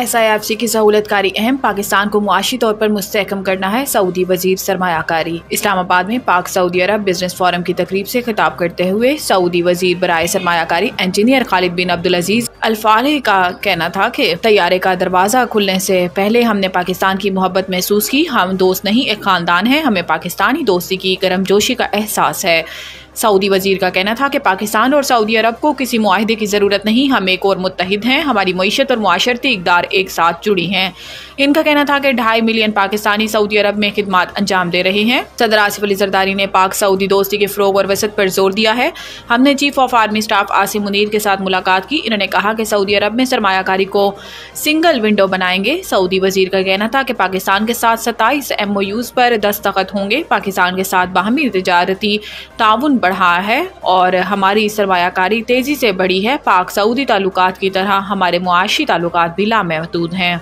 SIFC کی سہولت کاری اہم، پاکستان کو معاشی طور پر مستحکم کرنا ہے، سعودی وزیر سرمایہ کاری۔ اسلام آباد میں پاک سعودی عرب بزنس فورم کی تقریب سے خطاب کرتے ہوئے سعودی وزیر برائے سرمایہ کاری انجینئر خالد بن عبدالعزیز الفالح کا کہنا تھا کہ طیارے کا دروازہ کھلنے سے پہلے ہم نے پاکستان کی محبت محسوس کی۔ ہم دوست نہیں، ایک خاندان ہیں، ہمیں پاکستانی دوستی کی گرمجوشی کا احساس ہے۔ سعودی وزیر کا کہنا تھا کہ پاکستان اور سعودی عرب کو کسی معاہدے کی ضرورت نہیں، ہم ایک اور متحد ہیں، ہماری معیشت اور معاشرتی اقدار ایک ساتھ جڑی ہیں۔ ان کا کہنا تھا کہ 2.5 ملین پاکستانی سعودی عرب میں خدمات انجام دے رہے ہیں۔ صدر آصف علی زرداری نے پاک سعودی دوستی کے فروغ اور وسعت پر زور دیا ہے۔ ہم نے chief of army staff Asim Munir کے ساتھ ملاقات کی۔ انہوں نے کہا کہ سعودی عرب میں سرمایہ کاری کو سنگل ونڈو بنائیں گے۔ سعودی وزیر کا کہنا تھا کہ پاکستان کے ساتھ 27 MOUs پر دستخط ہوں گے۔ پاکستان کے ساتھ باہمی تجارتی تعاون بڑھا ہے اور ہماری سرمایہ کاری تیزی سے بڑھی ہے۔ پاک سعودی تعلقات کی طرح ہمارے معاشی تعلقات بھی لامحدود ہیں۔